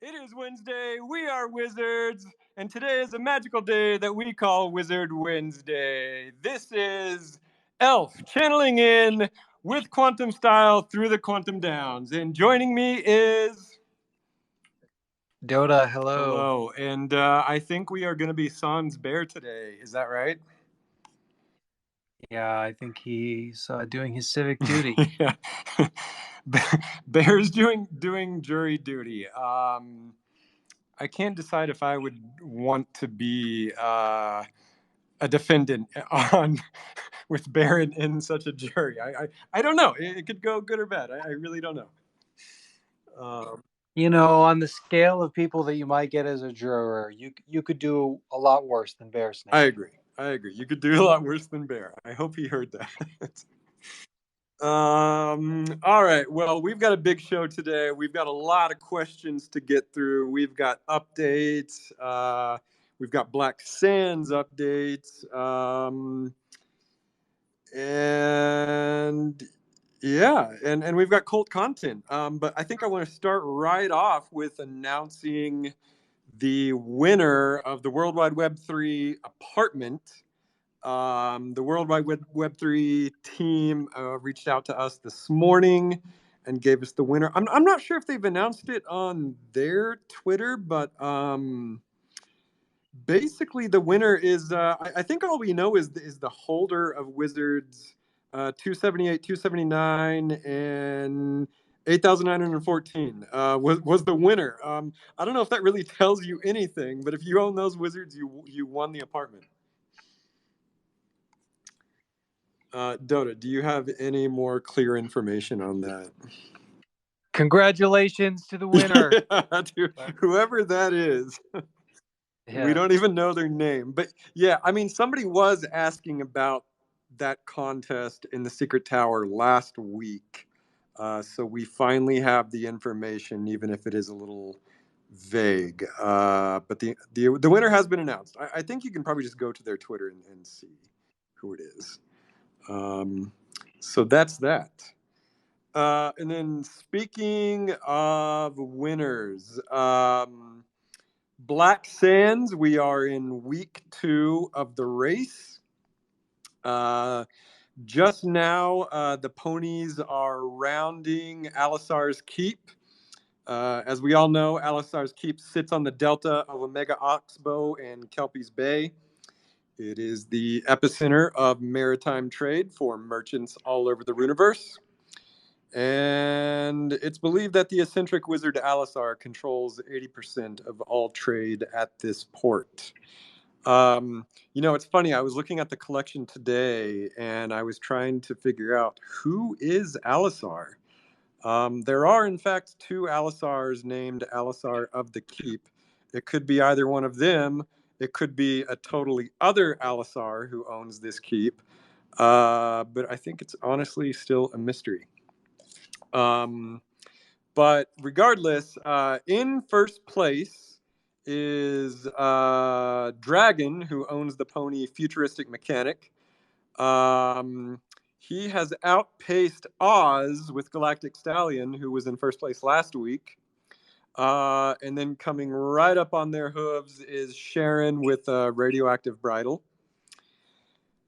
It is Wednesday, we are wizards, and today is a magical day that we call Wizard Wednesday. This is Elf channeling in with quantum style through the quantum downs, and joining me is... Dotta, hello. Hello, and I think we are going to be Sans Bear today, is that right? Yeah, I think he's doing his civic duty. Yeah. Bear's doing jury duty. I can't decide if I would want to be a defendant on with Bear in such a jury. I don't know. It could go good or bad. I really don't know. You know, on the scale of people that you might get as a juror, you could do a lot worse than Bear Snake. I agree. You could do a lot worse than Bear. I hope he heard that. All right. Well, we've got a big show today. We've got a lot of questions to get through. We've got updates. We've got Black Sands updates. And yeah, and we've got cult content. But I think I want to start right off with announcing the winner of the World Wide Web 3 apartment. The World Wide Web 3 team reached out to us this morning and gave us the winner. I'm not sure if they've announced it on their Twitter, but basically the winner is, I think all we know is the holder of Wizards 278, 279, and 8,914 was the winner. I don't know if that really tells you anything, but if you own those Wizards, you won the apartment. Dotta, do you have any more clear information on that? Congratulations to the winner. Yeah, to whoever that is. Yeah. We don't even know their name. But yeah, I mean, somebody was asking about that contest in the Secret Tower last week. So we finally have the information, even if it is a little vague. But the winner has been announced. I think you can probably just go to their Twitter and see who it is. So that's that. And then speaking of winners, Black Sands, we are in week 2 of the race. Just now, the ponies are rounding Allesar's Keep. As we all know, Allesar's Keep sits on the delta of Omega Oxbow and Kelpie's Bay. It is the epicenter of maritime trade for merchants all over the Runiverse. And it's believed that the eccentric wizard Allesar controls 80% of all trade at this port. You know, it's funny. I was looking at the collection today, and I was trying to figure out who is Allesar. There are, in fact, 2 Allesars named Allesar of the Keep. It could be either one of them. It could be a totally other Allesar who owns this keep. But I think it's honestly still a mystery. But regardless, in first place is Dragon, who owns the pony Futuristic Mechanic. He has outpaced Oz with Galactic Stallion, who was in first place last week. And then coming right up on their hooves is Sharon with Radioactive Bridle.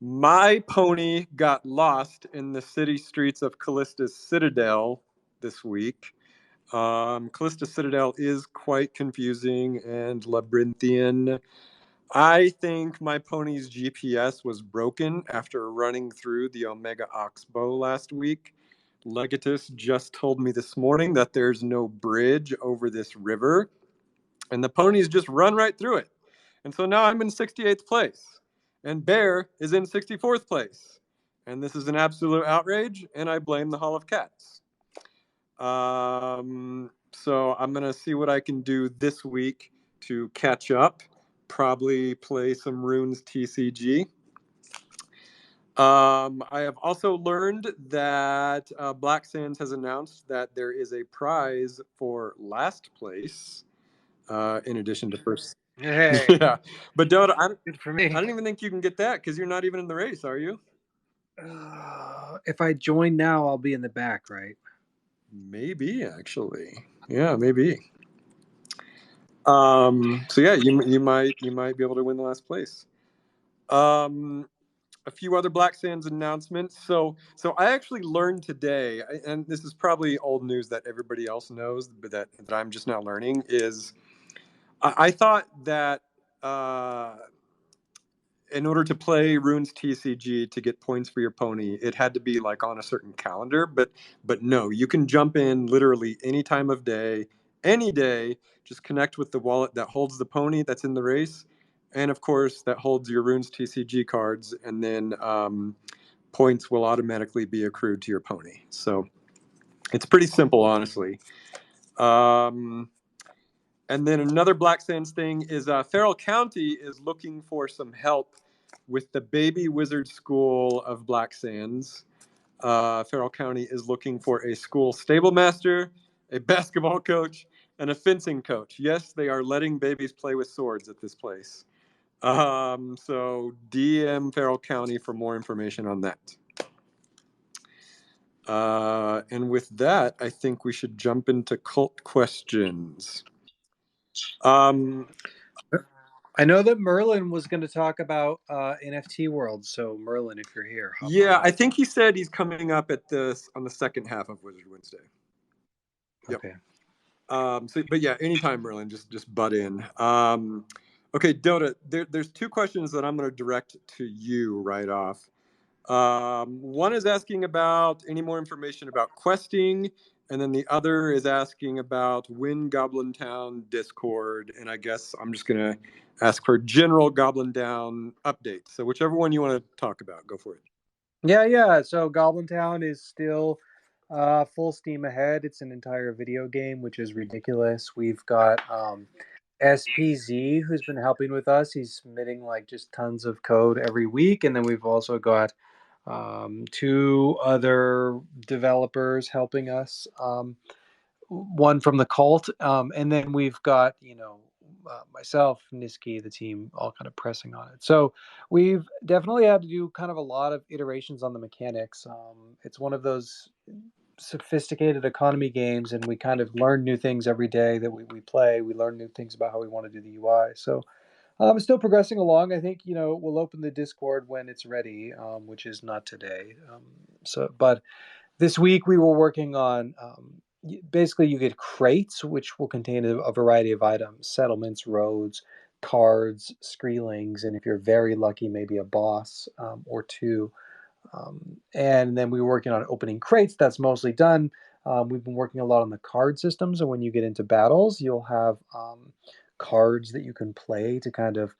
My pony got lost in the city streets of Callista's Citadel this week. Callista's Citadel is quite confusing and labyrinthian. I think my pony's GPS was broken after running through the Omega Oxbow last week. Legatus just told me this morning that there's no bridge over this river, and the ponies just run right through it. And so now I'm in 68th place, and Bear is in 64th place. And this is an absolute outrage, and I blame the Hall of Cats. So I'm going to see what I can do this week to catch up, probably play some Runes TCG. I have also learned that Black Sands has announced that there is a prize for last place, in addition to first. Hey. Yeah, but Dotta, Good for me. I don't even think you can get that because you're not even in the race, are you? If I join now, I'll be in the back, right? Maybe, actually. Yeah, maybe. So yeah, you might be able to win the last place. A few other Black Sands announcements. So I actually learned today, and this is probably old news that everybody else knows, but that I'm just now learning is I thought that in order to play Runes TCG to get points for your pony, it had to be like on a certain calendar. But no, you can jump in literally any time of day, any day. Just connect with the wallet that holds the pony that's in the race, and of course that holds your Runes TCG cards, and then points will automatically be accrued to your pony. So it's pretty simple, honestly. Um, and then another Black Sands thing is Farrell County is looking for some help with the Baby Wizard School of Black Sands. Farrell County is looking for a school stable master, a basketball coach, and a fencing coach. Yes, they are letting babies play with swords at this place. So DM Farrell County for more information on that. And with that, I think we should jump into cult questions. I know that Merlin was going to talk about NFT World. So Merlin, if you're here, hop Yeah, on I up. think he said he's coming up at this on the second half of Wizard Wednesday. Yep. Okay. But yeah, anytime, Merlin, just butt in. Okay, Dota, there's two questions that I'm going to direct to you right off. One is asking about any more information about questing, and then the other is asking about WinGoblinTown Discord. And I guess I'm just going to ask for general GoblinTown updates. So whichever one you want to talk about, go for it. Yeah. So GoblinTown is still full steam ahead. It's an entire video game, which is ridiculous. We've got SPZ who's been helping with us. He's submitting like just tons of code every week, and then we've also got two other developers helping us. One from the cult, and then we've got myself, Niski, the team, all kind of pressing on it. So we've definitely had to do kind of a lot of iterations on the mechanics. It's one of those sophisticated economy games, and we kind of learn new things every day that we play. We learn new things about how we want to do the UI. So it's still progressing along. I think we'll open the Discord when it's ready, which is not today. But this week we were working on basically you get crates which will contain a variety of items: settlements, roads, cards, screelings, and if you're very lucky, maybe a boss or two. And then we were working on opening crates. That's mostly done. We've been working a lot on the card systems, and when you get into battles, you'll have cards that you can play to kind of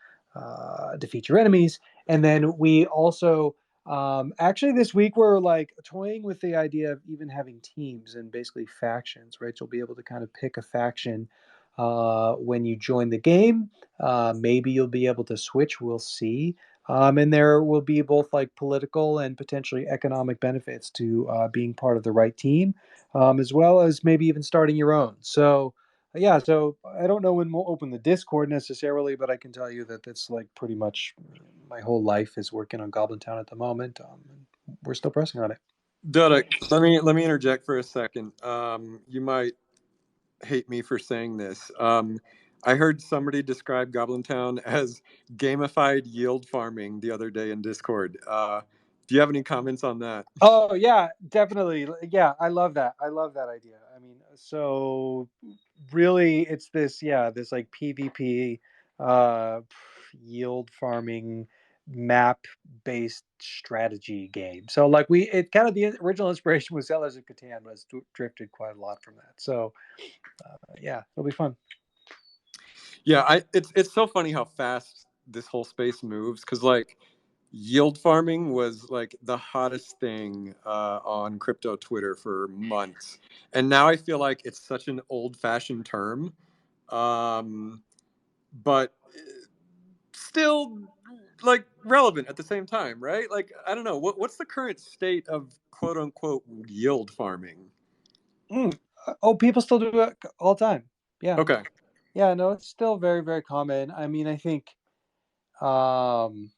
defeat your enemies. And then we also actually this week we're like toying with the idea of even having teams and basically factions, right? You'll be able to kind of pick a faction when you join the game. Maybe you'll be able to switch. We'll see. And there will be both like political and potentially economic benefits to being part of the right team, as well as maybe even starting your own. So, yeah, so I don't know when we'll open the Discord necessarily, but I can tell you that that's like pretty much my whole life is working on GoblinTown at the moment. And we're still pressing on it. Dota, let me interject for a second. You might hate me for saying this. I heard somebody describe GoblinTown as gamified yield farming the other day in Discord. Do you have any comments on that? Oh yeah, definitely. Yeah, I love that. I love that idea. I mean, so really it's this like PvP uh yield farming map based strategy game. So like it kind of the original inspiration was Sellers of Catan, but it's drifted quite a lot from that. So yeah, it'll be fun. Yeah, it's so funny how fast this whole space moves because like yield farming was like the hottest thing on crypto Twitter for months, and now I feel like it's such an old-fashioned term, but still like relevant at the same time, right? Like I don't know what's the current state of quote unquote yield farming. Oh, people still do it all the time. Yeah. Okay. Yeah, no, it's still very, very common. I mean, I think um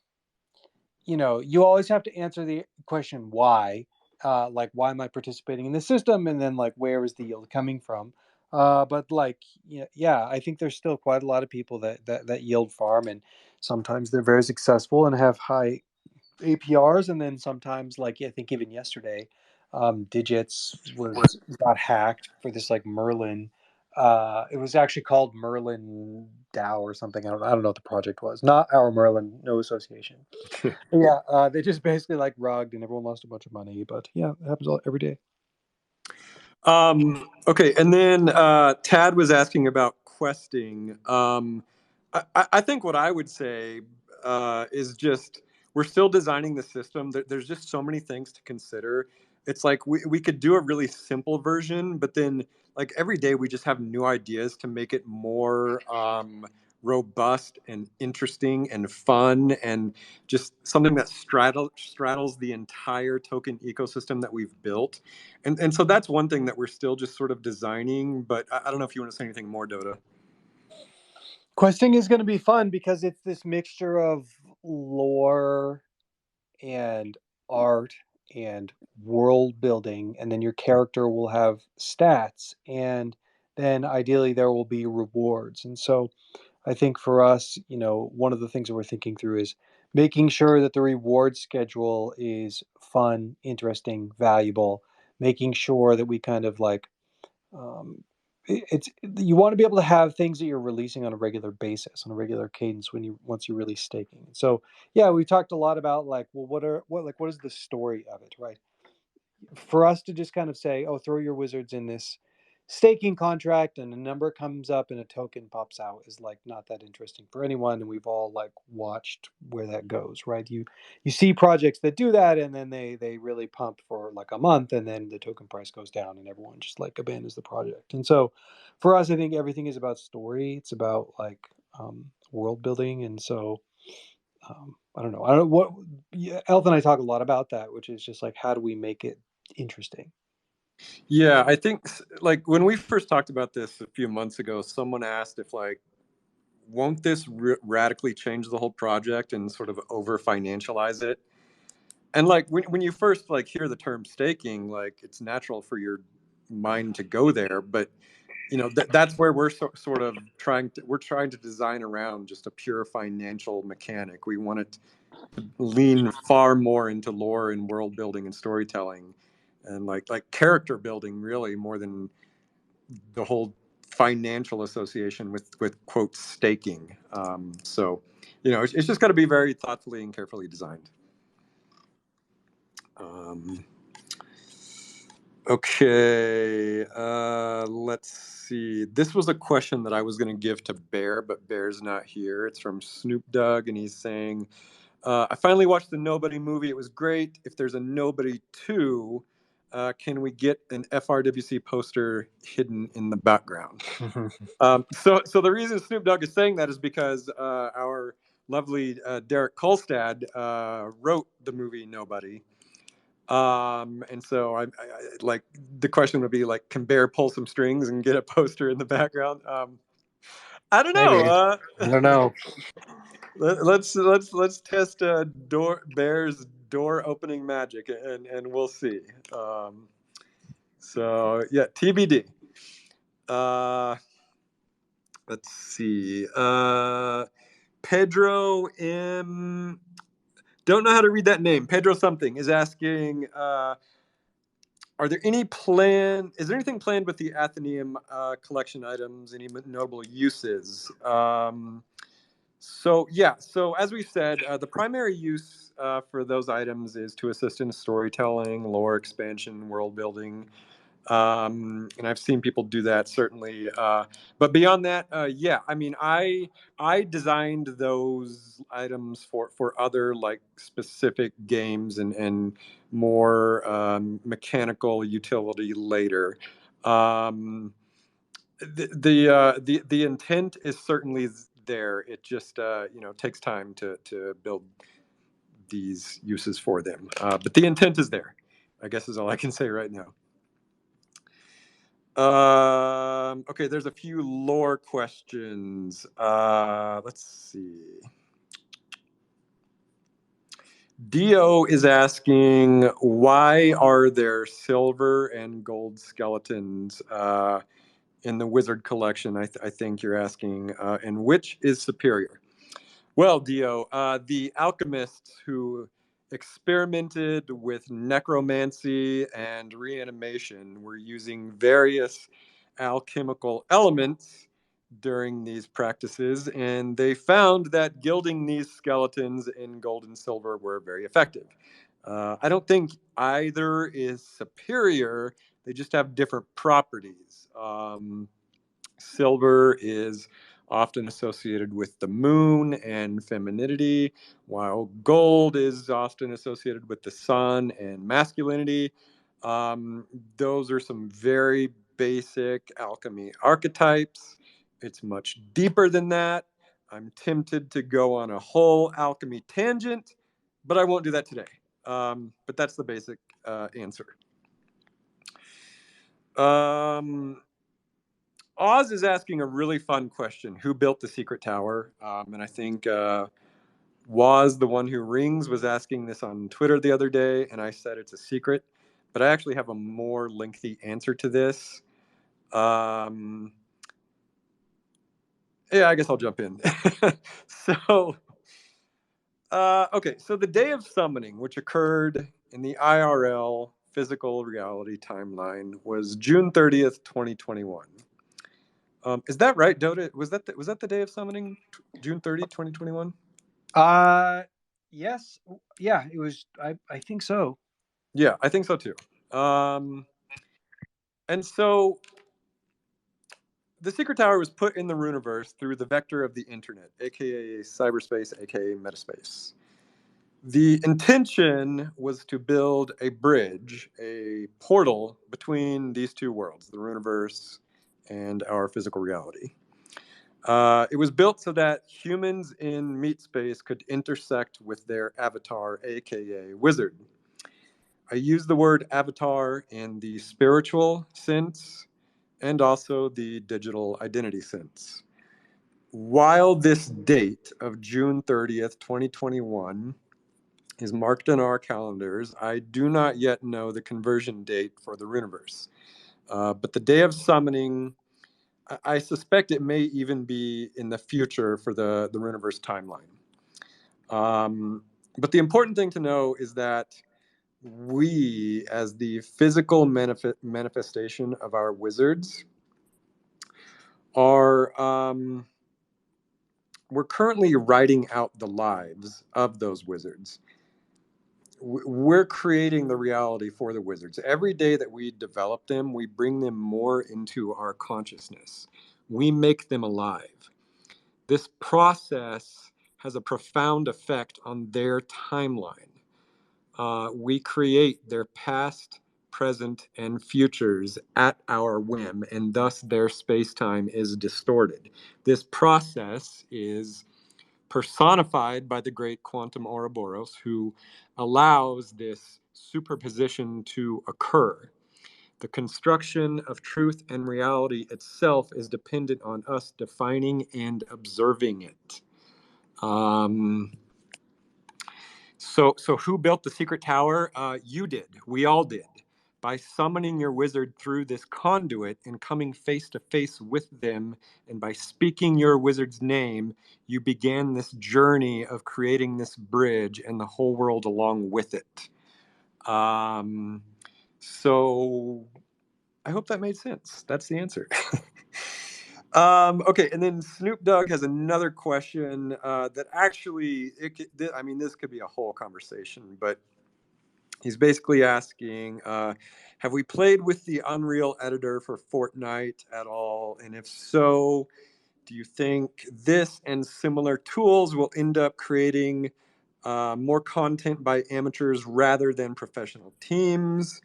you always have to answer the question why, like why am I participating in the system, and then like where is the yield coming from? But like, yeah, I think there's still quite a lot of people that yield farm, and sometimes they're very successful and have high APRs, and then sometimes, like, I think even yesterday, Digits got hacked for this like Merlin. It was actually called Merlin DAO or something. I don't know what the project was. Not our Merlin, no association. But yeah, they just basically like rugged, and everyone lost a bunch of money. But yeah, it happens every day. Okay, and then Tad was asking about questing. I think what I would say is just we're still designing the system. There's just so many things to consider. It's like we could do a really simple version, but then like every day we just have new ideas to make it more robust and interesting and fun and just something that straddles the entire token ecosystem that we've built. And so that's one thing that we're still just sort of designing, but I don't know if you want to say anything more, Dota. Questing is going to be fun because it's this mixture of lore and art and world building, and then your character will have stats, and then ideally there will be rewards. And so I think for us, one of the things that we're thinking through is making sure that the reward schedule is fun, interesting, valuable, making sure that we kind of like it's you want to be able to have things that you're releasing on a regular basis, on a regular cadence once you're really staking. So yeah, we talked a lot about like, well, what is the story of it, right? For us to just kind of say, oh, throw your wizards in this staking contract and a number comes up and a token pops out is like not that interesting for anyone, and we've all like watched where that goes, right? You see projects that do that, and then they really pump for like a month, and then the token price goes down and everyone just like abandons the project. And so for us, I think everything is about story. It's about like world building. And so I don't know. I don't know what. Yeah, Elf and I talk a lot about that, which is just like, how do we make it interesting? Yeah, I think like when we first talked about this a few months ago, someone asked if like, won't this radically change the whole project and sort of over financialize it? And like when you first like hear the term staking, like it's natural for your mind to go there, but that's where we're sort of trying to design around just a pure financial mechanic. We want it to lean far more into lore and world building and storytelling and like character building really more than the whole financial association with quote staking. So it's just got to be very thoughtfully and carefully designed. um, Okay, let's see. This was a question that I was going to give to Bear, but Bear's not here. It's from Snoop Dogg, and he's saying, I finally watched the Nobody movie. It was great. If there's a Nobody 2, can we get an FRWC poster hidden in the background? So the reason Snoop Dogg is saying that is because our lovely Derek Kolstad wrote the movie Nobody. And so I like the question would be like, can Bear pull some strings and get a poster in the background? I don't know. Maybe. I don't know. Let's test Bear's door opening magic, and we'll see. So yeah, TBD. Uh, let's see. Pedro M. Don't know how to read that name. Pedro something is asking. Is there anything planned with the Athenaeum collection items? Any notable uses? So as we said, the primary use for those items is to assist in storytelling, lore expansion, world building. And I've seen people do that certainly. But beyond that, yeah, I mean, I designed those items for other like specific games and more mechanical utility later. Um, the intent is certainly there. It just takes time to build these uses for them. But the intent is there, I guess, is all I can say right now. Okay, there's a few lore questions. Let's see. Dio is asking, why are there silver and gold skeletons in the wizard collection, I think you're asking, and which is superior? Well, Dio, the alchemists who experimented with necromancy and reanimation were using various alchemical elements during these practices, and they found that gilding these skeletons in gold and silver were very effective. I don't think either is superior, they just have different properties. Silver is often associated with the moon and femininity, while gold is often associated with the sun and masculinity. Those are some very basic alchemy archetypes. It's much deeper than that. I'm tempted to go on a whole alchemy tangent, but I won't do that today. But that's the basic answer. Oz is asking a really fun question. Who built the Secret Tower? And I think Woz, the one who rings, was asking this on Twitter the other day, and I said it's a secret. But I actually have a more lengthy answer to this. Yeah, I guess I'll jump in. So, okay, so the day of summoning, which occurred in the IRL physical reality timeline, was June 30th, 2021. Is that right, Dota? Was that the day of summoning, June 30, 2021? Yes. Yeah, it was. I think so. Yeah, I think so too. And so the Secret Tower was put in the Runiverse through the vector of the internet, aka cyberspace, aka metaspace. The intention was to build a bridge, a portal between these two worlds, the Runiverse and our physical reality. It was built so that humans in meat space could intersect with their avatar, aka wizard. I use the word avatar in the spiritual sense and also the digital identity sense. While this date of June 30th, 2021 is marked in our calendars, I do not yet know the conversion date for the Runiverse. But the day of summoning, I suspect it may even be in the future for the Runiverse timeline. But the important thing to know is that we, as the physical manifestation of our wizards, are we're currently writing out the lives of those wizards. We're creating the reality for the wizards. Every day that we develop them, we bring them more into our consciousness. We make them alive. This process has a profound effect on their timeline. We create their past, present, and futures at our whim, and thus their space-time is distorted. This process is personified by the great quantum Ouroboros, who allows this superposition to occur. The construction of truth and reality itself is dependent on us defining and observing it. So who built the Secret Tower? You did. We all did. By summoning your wizard through this conduit and coming face to face with them, and by speaking your wizard's name, you began this journey of creating this bridge and the whole world along with it. So I hope that made sense. That's the answer. Okay, and then Snoop Dogg has another question that actually, this could be a whole conversation, but he's basically asking, have we played with the Unreal editor for Fortnite at all? And if so, do you think this and similar tools will end up creating more content by amateurs rather than professional teams?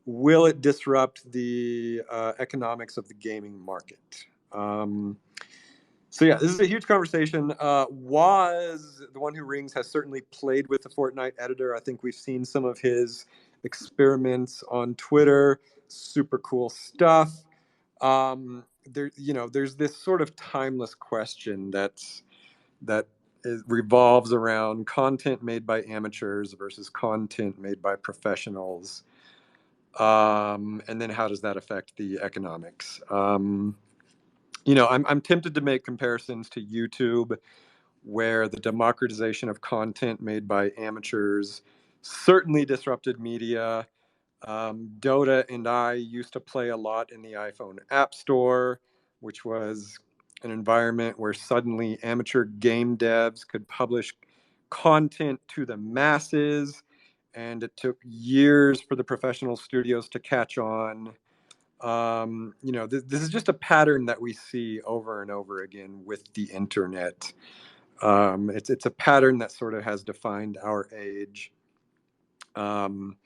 Will it disrupt the economics of the gaming market? So yeah, this is a huge conversation. Woz, the one who rings, has certainly played with the Fortnite editor. I think we've seen some of his experiments on Twitter. Super cool stuff. There's this sort of timeless question that revolves around content made by amateurs versus content made by professionals. And then how does that affect the economics? I'm tempted to make comparisons to YouTube, where the democratization of content made by amateurs certainly disrupted media. Dota and I used to play a lot in the iPhone App Store, which was an environment where suddenly amateur game devs could publish content to the masses, and it took years for the professional studios to catch on. This is just a pattern that we see over and over again with the internet. It's a pattern that sort of has defined our age. Um,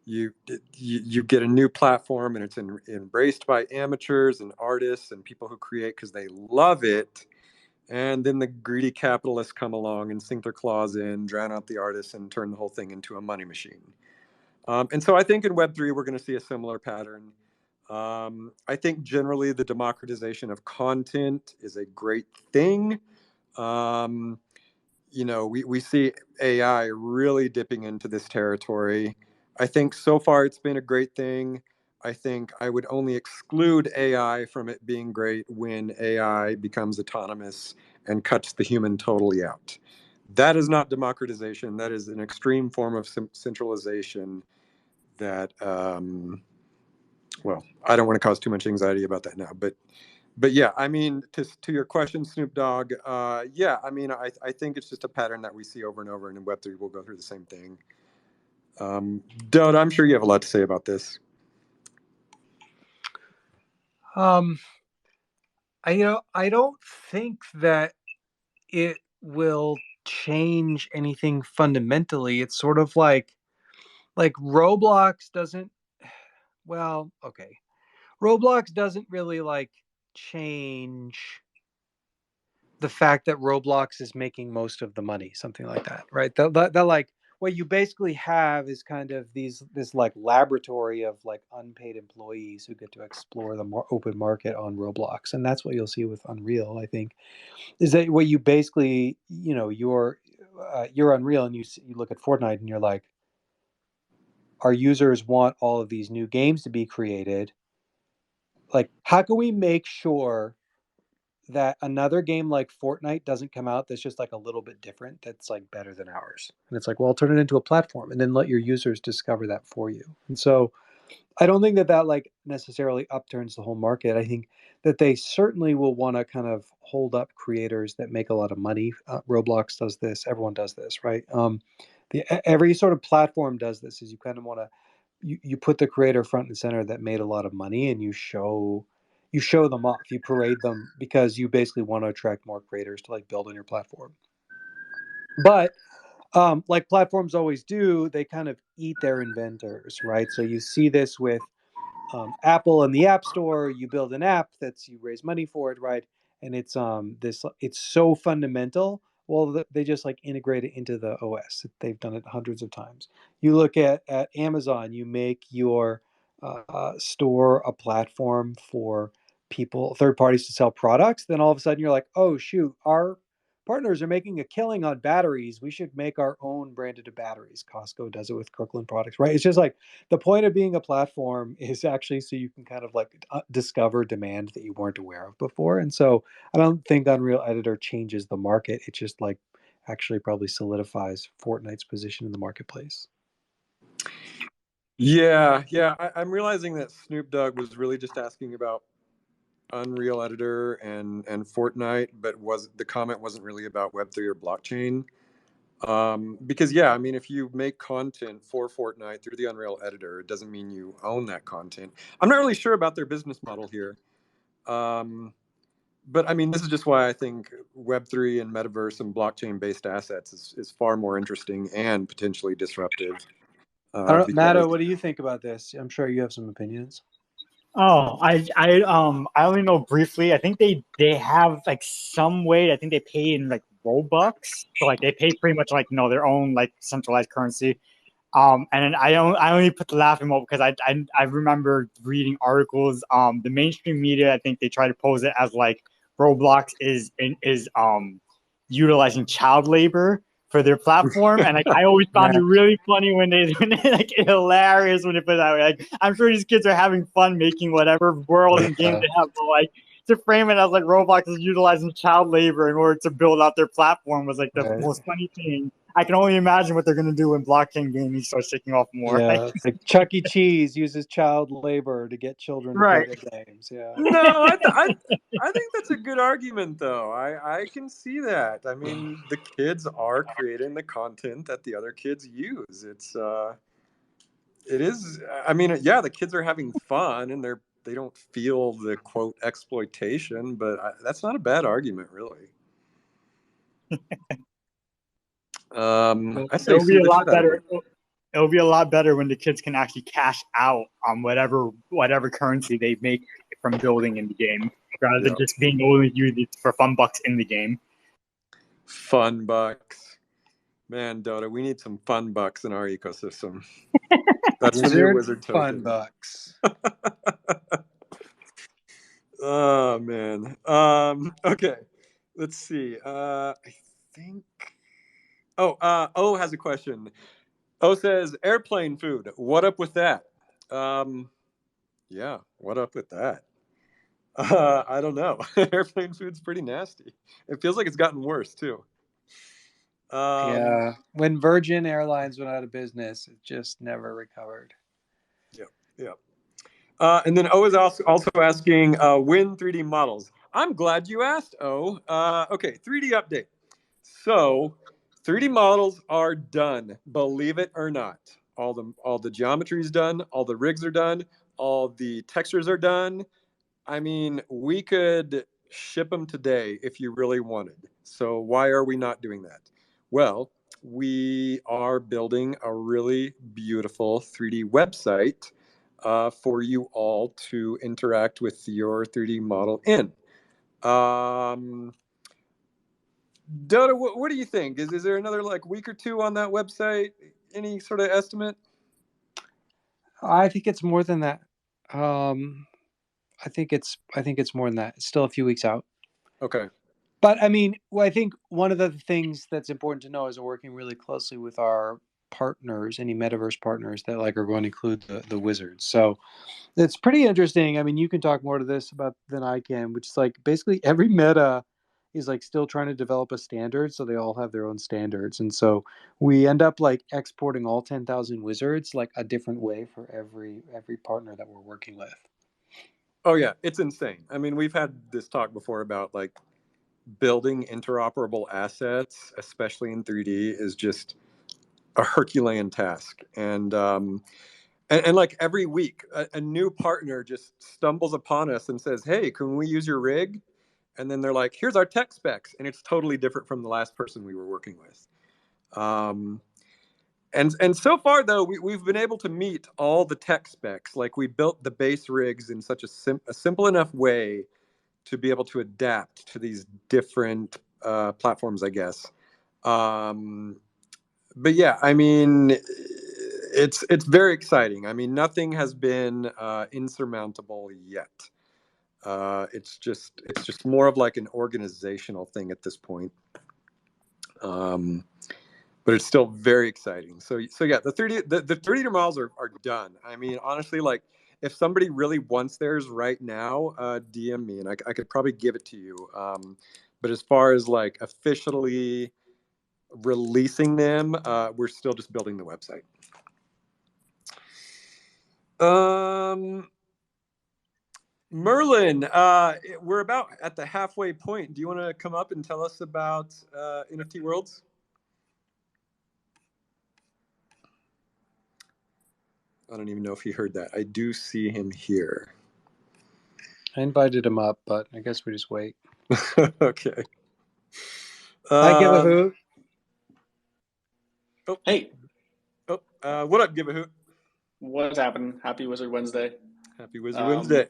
you get a new platform, and it's embraced by amateurs and artists and people who create because they love it. And then the greedy capitalists come along and sink their claws in, drown out the artists, and turn the whole thing into a money machine. And so I think in Web3, we're going to see a similar pattern. I think generally the democratization of content is a great thing. Um, we see AI really dipping into this territory. I think so far it's been a great thing. I think I would only exclude AI from it being great when AI becomes autonomous and cuts the human totally out. That is not democratization. That is an extreme form of centralization that, well, I don't want to cause too much anxiety about that now, but yeah, I mean, to your question, Snoop Dogg, yeah, I mean, I think it's just a pattern that we see over and over, and in Web3 we'll go through the same thing. Dode, I'm sure you have a lot to say about this. I don't think that it will change anything fundamentally. It's sort of like Roblox doesn't, well, okay. Roblox doesn't really like change the fact that Roblox is making most of the money, something like that, right? The like what you basically have is kind of this like laboratory of like unpaid employees who get to explore the more open market on Roblox, and that's what you'll see with Unreal. I think is that what you basically, you're Unreal, and you look at Fortnite and you're like, our users want all of these new games to be created. Like, how can we make sure that another game like Fortnite doesn't come out that's just like a little bit different, that's like better than ours? And it's like, well, turn it into a platform and then let your users discover that for you. And so I don't think that like necessarily upturns the whole market. I think that they certainly will want to kind of hold up creators that make a lot of money. Roblox does this. Everyone does this, right? Every sort of platform does this. Is you kind of want to you put the creator front and center that made a lot of money, and you show them off. You parade them because you basically want to attract more creators to like build on your platform. But like platforms always do, they kind of eat their inventors, right? So you see this with Apple in the App Store. You build an app you raise money for it, right? And it's so fundamental. Well, they just like integrate it into the OS. They've done it hundreds of times. You look at Amazon. You make your store a platform for third parties to sell products. Then all of a sudden you're like, oh shoot, our partners are making a killing on batteries. We should make our own branded batteries. Costco does it with Kirkland products, right? It's just like the point of being a platform is actually so you can kind of like discover demand that you weren't aware of before. And so I don't think Unreal Editor changes the market. It just like actually probably solidifies Fortnite's position in the marketplace. Yeah. I'm realizing that Snoop Dogg was really just asking about Unreal Editor and Fortnite, but the comment wasn't really about Web3 or blockchain. Because yeah, I mean, if you make content for Fortnite through the Unreal Editor, it doesn't mean you own that content. I'm not really sure about their business model here. But I mean, this is just why I think Web3 and metaverse and blockchain-based assets is far more interesting and potentially disruptive. I don't know, Because Matto, what do you think about this? I'm sure you have some opinions. Oh, I only know briefly. I think they have like some way. I think they pay in like Robux, so like they pay pretty much like their own like centralized currency. And then I only put the laughing emoji because I remember reading articles. The mainstream media, I think they try to pose it as like Roblox is utilizing child labor for their platform, and like I always found it Max. really funny when they like hilarious when they put it that way. Like I'm sure these kids are having fun making whatever world and game they have, but like to frame it as like Roblox is utilizing child labor in order to build out their platform was like the Right. most funny thing. I can only imagine what they're gonna do when blockchain gaming starts taking off more. Yeah, it's like Chuck E. Cheese uses child labor to get children to Right. play their games. Yeah. No, I think that's a good argument, though. I can see that. I mean, the kids are creating the content that the other kids use. It is. I mean, yeah, the kids are having fun and they don't feel the quote exploitation, but that's not a bad argument, really. I say It'll be sue a the lot shit out of better. it. It'll be a lot better when the kids can actually cash out on whatever currency they make from building in the game, rather than Yeah. just being able to use it for fun bucks in the game. Fun bucks. Man, Dota, we need some fun bucks in our ecosystem. That's the new wizard fun token. bucks. Oh man. Okay. Let's see. I think. Oh, O has a question. O says airplane food. What up with that? Yeah. What up with that? I don't know. Airplane food's pretty nasty. It feels like it's gotten worse too. Yeah. When Virgin Airlines went out of business, it just never recovered. Yeah. And then O is also asking when 3D models. I'm glad you asked, O. Okay, 3D update. So 3D models are done, believe it or not. All the geometry is done, all the rigs are done, all the textures are done. I mean, we could ship them today if you really wanted. So why are we not doing that? Well, we are building a really beautiful 3D website for you all to interact with your 3D model in. Dota, what do you think? Is there another like week or two on that website? Any sort of estimate? I think it's more than that. I think it's more than that. It's still a few weeks out. Okay. But I mean, I think one of the things that's important to know is we're working really closely with our partners, any metaverse partners that like are going to include the wizards. So it's pretty interesting. I mean, you can talk more to this about than I can, which is like basically every meta is like still trying to develop a standard, so they all have their own standards, and so we end up like exporting all 10,000 wizards like a different way for every partner that we're working with. Oh yeah, it's insane. I mean, we've had this talk before about like building interoperable assets, especially in 3D, is just a Herculean task. And like every week, a new partner just stumbles upon us and says, "Hey, can we use your rig?" And then they're like, "Here's our tech specs," and it's totally different from the last person we were working with. And so far though, we've been able to meet all the tech specs. Like we built the base rigs in such a simple enough way to be able to adapt to these different platforms, I guess. But yeah, I mean, it's very exciting. I mean, nothing has been insurmountable yet. It's just more of like an organizational thing at this point. But it's still very exciting. So yeah, the 3D models are done. I mean, honestly, like if somebody really wants theirs right now, DM me and I could probably give it to you. But as far as like officially releasing them, we're still just building the website. Merlin, we're about at the halfway point. Do you want to come up and tell us about NFT Worlds? I don't even know if he heard that. I do see him here. I invited him up, but I guess we just wait. Okay. Hi, GiveaHoot. Oh, Hey. Oh, what up, GiveaHoot? What's happening? Happy Wizard Wednesday. Happy Wizard Wednesday.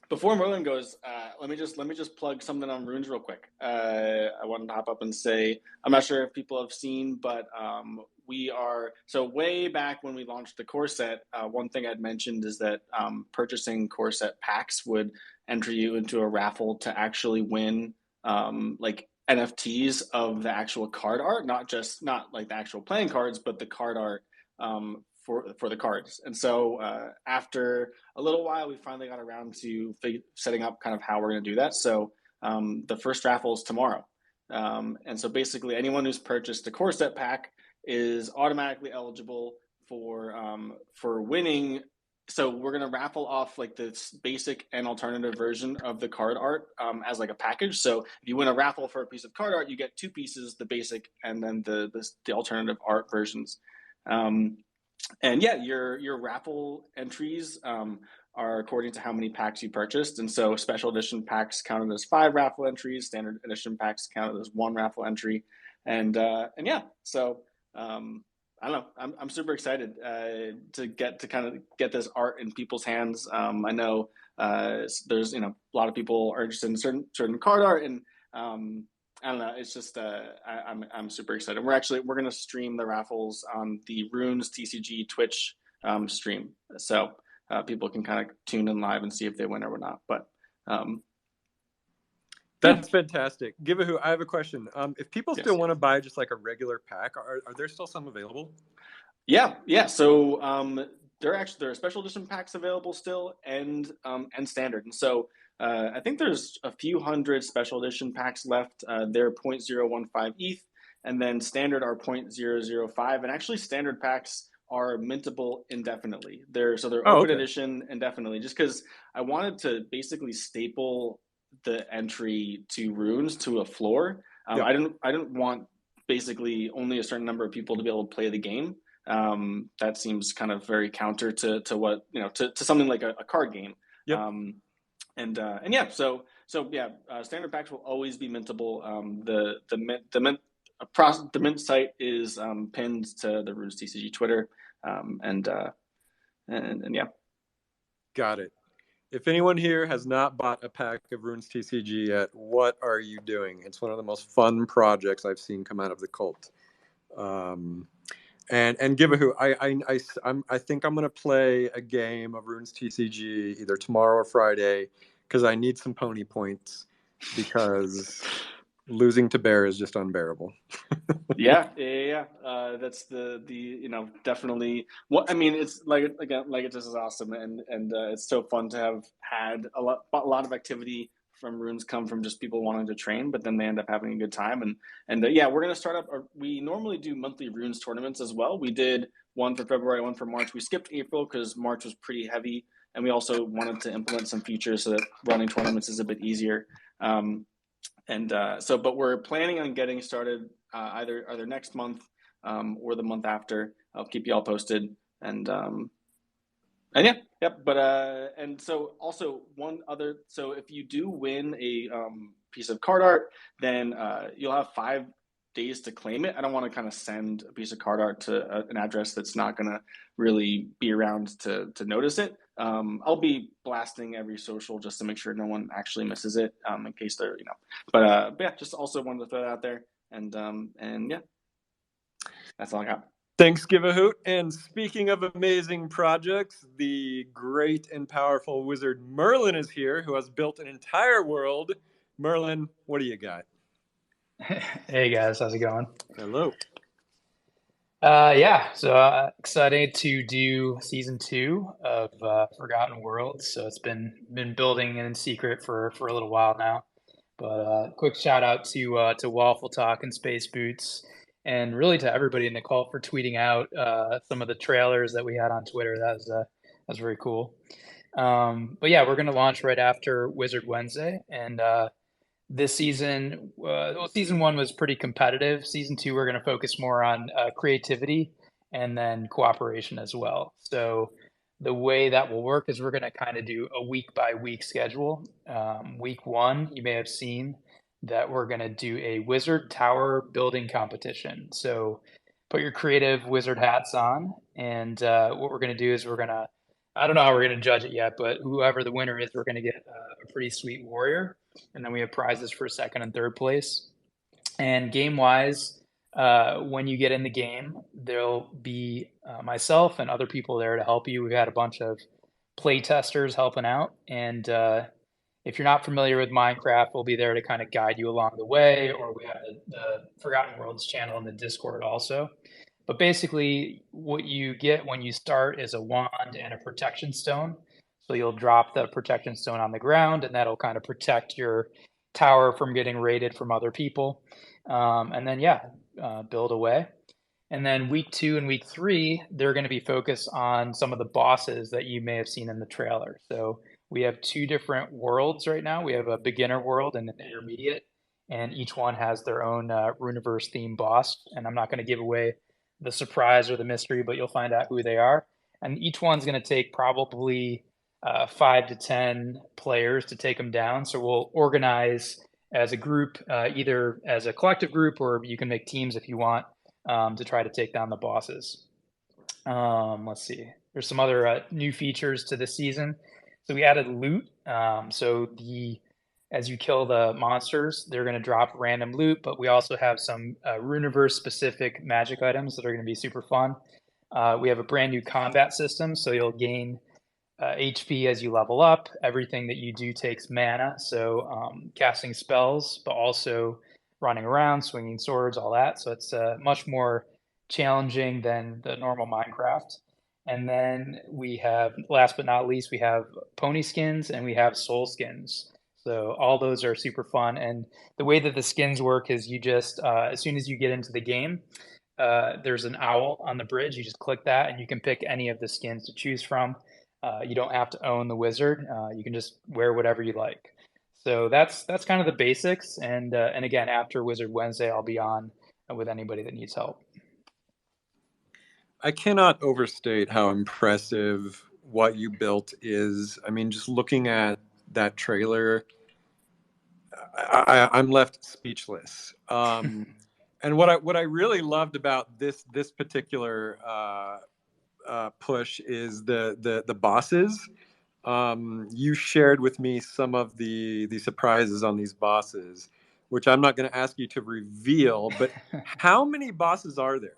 Before Merlin goes, let me just plug something on Runes real quick. I wanted to hop up and say, I'm not sure if people have seen, but we are, so way back when we launched the core set, one thing I'd mentioned is that purchasing core set packs would enter you into a raffle to actually win like NFTs of the actual card art, not like the actual playing cards, but the card art for the cards. And so after a little while, we finally got around to setting up kind of how we're going to do that. So the first raffle is tomorrow. And so basically anyone who's purchased a core set pack is automatically eligible for winning. So we're going to raffle off like this basic and alternative version of the card art as like a package. So if you win a raffle for a piece of card art, you get two pieces, the basic and then the alternative art versions. And yeah, your raffle entries are according to how many packs you purchased. And so special edition packs counted as 5 raffle entries, standard edition packs counted as 1 raffle entry. And yeah, so I don't know. I'm super excited to kind of get this art in people's hands. I know there's a lot of people are interested in certain card art, and I don't know. It's just I'm super excited. We're gonna stream the raffles on the Runes TCG Twitch stream, so people can kind of tune in live and see if they win or not. But that's fantastic. GiveaHoot, I have a question. If people Yes. still want to buy just like a regular pack, are there still some available? Yeah. So there are special edition packs available still, and standard. And so I think there's a few hundred special edition packs left. They're 0.015 ETH, and then standard are 0.005. And actually, standard packs are mintable indefinitely. They're open edition indefinitely, just because I wanted to basically staple the entry to Runes to a floor. Yep. I didn't want basically only a certain number of people to be able to play the game. That seems kind of very counter to what to something like a card game. Yep. And yeah, so yeah, standard packs will always be mintable. The mint site is pinned to the Runes TCG Twitter, and yeah. Got it. If anyone here has not bought a pack of Runes TCG yet, what are you doing? It's one of the most fun projects I've seen come out of the cult. And GiveaHoot, I think I'm gonna play a game of Runes TCG either tomorrow or Friday because I need some pony points because losing to Bear is just unbearable. Yeah. That's the definitely. What I mean, it's like it just is awesome, and it's so fun to have had a lot of activity from Runes come from just people wanting to train, but then they end up having a good time. And yeah, we're gonna start up. We normally do monthly Runes tournaments as well. We did one for February, one for March. We skipped April because March was pretty heavy, and we also wanted to implement some features so that running tournaments is a bit easier. But we're planning on getting started either next month or the month after. I'll keep you all posted. And yeah, yep. But and so also one other. So if you do win a piece of card art, then you'll have 5 days to claim it. I don't want to kind of send a piece of card art to an address that's not going to really be around to notice it. I'll be blasting every social just to make sure no one actually misses it in case they're But yeah, just also wanted to throw that out there. And yeah, that's all I got. Thanks, GiveaHoot. And speaking of amazing projects, the great and powerful wizard Merlin is here, who has built an entire world. Merlin, what do you got? Hey guys, how's it going? Hello. Yeah, so excited to do season 2 of Forgotten Worlds. So it's been building in secret for a little while now. But quick shout out to Waffle Talk and Space Boots, and really to everybody in the call for tweeting out some of the trailers that we had on Twitter. That was very cool. But yeah, we're gonna launch right after Wizard Wednesday, and this season, season 1 was pretty competitive. Season 2, we're going to focus more on creativity and then cooperation as well. So the way that will work is we're going to kind of do a week by week schedule. Week 1, you may have seen that we're going to do a wizard tower building competition. So put your creative wizard hats on, and what we're going to do is I don't know how we're going to judge it yet, but whoever the winner is, we're going to get a pretty sweet warrior. And then we have prizes for 2nd and 3rd place. And game-wise, when you get in the game, there'll be myself and other people there to help you. We've had a bunch of play testers helping out. And If you're not familiar with Minecraft, we'll be there to kind of guide you along the way, or we have the Forgotten Worlds channel in the Discord also. But basically, what you get when you start is a wand and a protection stone. So you'll drop the protection stone on the ground, and that'll kind of protect your tower from getting raided from other people. And then, build away. And then week 2 and week 3, they're going to be focused on some of the bosses that you may have seen in the trailer. So we have 2 different worlds right now. We have a beginner world and an intermediate, and each one has their own Runiverse themed boss. And I'm not going to give away the surprise or the mystery, but you'll find out who they are. And each one's going to take probably 5 to 10 players to take them down. So we'll organize as a group, either as a collective group, or you can make teams if you want, to try to take down the bosses. Let's see. There's some other new features to this season. So we added loot. As you kill the monsters, they're going to drop random loot, but we also have some Runiverse specific magic items that are going to be super fun. We have a brand new combat system, so you'll gain HP as you level up. Everything that you do takes mana, so casting spells, but also running around, swinging swords, all that. So it's much more challenging than the normal Minecraft. And then we have, last but not least, we have pony skins and we have soul skins. So all those are super fun. And the way that the skins work is you just, as soon as you get into the game, there's an owl on the bridge. You just click that and you can pick any of the skins to choose from. You don't have to own the wizard. You can just wear whatever you like. So that's kind of the basics. And again, after Wizard Wednesday, I'll be on with anybody that needs help. I cannot overstate how impressive what you built is. I mean, just looking at that trailer, I'm left speechless. And what I really loved about this particular push is the bosses. You shared with me some of the surprises on these bosses, which I'm not going to ask you to reveal. But how many bosses are there?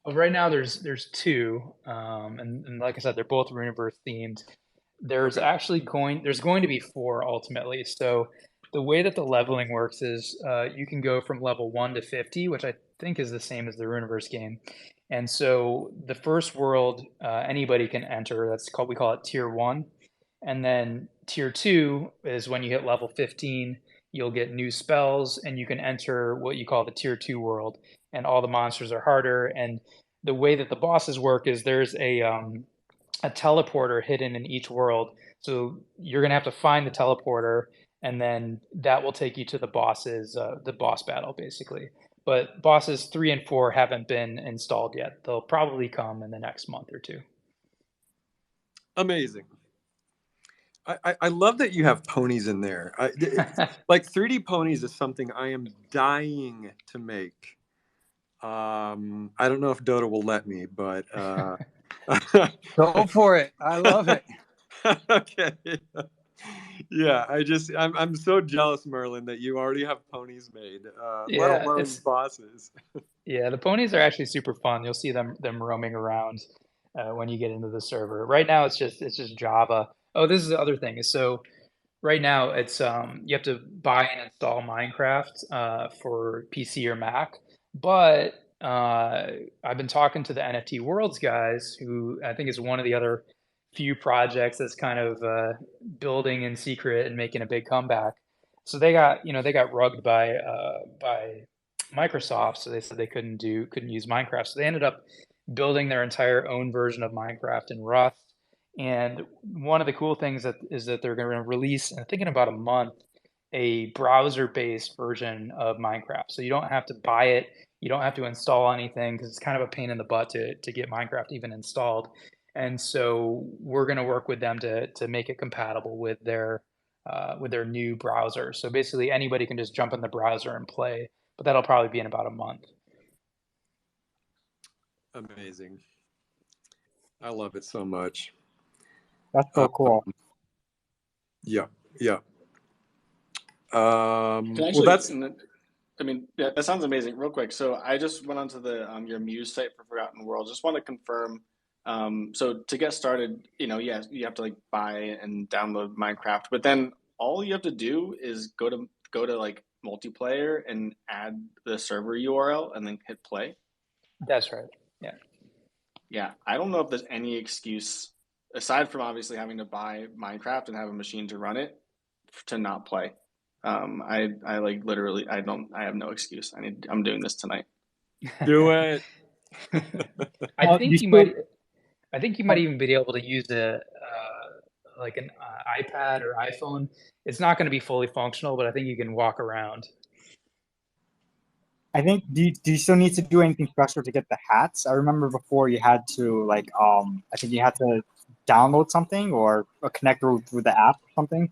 Well, right now there's 2, and like I said, they're both Runiverse themed. There's going to be 4 ultimately. So the way that the leveling works is you can go from level 1 to 50, which I think is the same as the Runiverse game. And so the first world anybody can enter. We call it tier 1. And then tier 2 is when you hit level 15, you'll get new spells and you can enter what you call the tier 2 world, and all the monsters are harder. And the way that the bosses work is there's a teleporter hidden in each world. So you're going to have to find the teleporter, and then that will take you to the bosses, the boss battle, basically. But bosses 3 and 4 haven't been installed yet. They'll probably come in the next month or 2. Amazing. I love that you have ponies in there. Like 3D ponies is something I am dying to make. I don't know if Dota will let me, but Go for it. I love it. Okay. Yeah, I'm so jealous, Merlin, that you already have ponies made, let alone bosses. Yeah, the ponies are actually super fun. You'll see them roaming around when you get into the server. Right now, it's just Java. Oh, this is the other thing. So right now, it's you have to buy and install Minecraft for PC or Mac. But I've been talking to the NFT Worlds guys, who I think is one of the other few projects that's kind of building in secret and making a big comeback. So they got rugged by Microsoft, so they said they couldn't use Minecraft. So they ended up building their entire own version of Minecraft in Rust. And one of the cool things is that they're going to release, I think in about a month, a browser-based version of Minecraft. So you don't have to buy it, you don't have to install anything, because it's kind of a pain in the butt to get Minecraft even installed. And so we're going to work with them to make it compatible with their new browser. So basically anybody can just jump in the browser and play, but that'll probably be in about a month. Amazing. I love it so much. That's so cool. Yeah. That sounds amazing. Real quick, so I just went onto the your Muse site for Forgotten Worlds. Just want to confirm. So to get started, you have to buy and download Minecraft. But then all you have to do is go to like multiplayer and add the server URL and then hit play. That's right. Yeah. Yeah, I don't know if there's any excuse aside from obviously having to buy Minecraft and have a machine to run it to not play. I like literally I have no excuse. I'm doing this tonight. Do it. I think you you might. should- I think you might even be able to use like an iPad or iPhone. It's not going to be fully functional, but I think you can walk around. I think do you still need to do anything special to get the hats? I remember before you had to like I think you had to download something or connect through the app or something.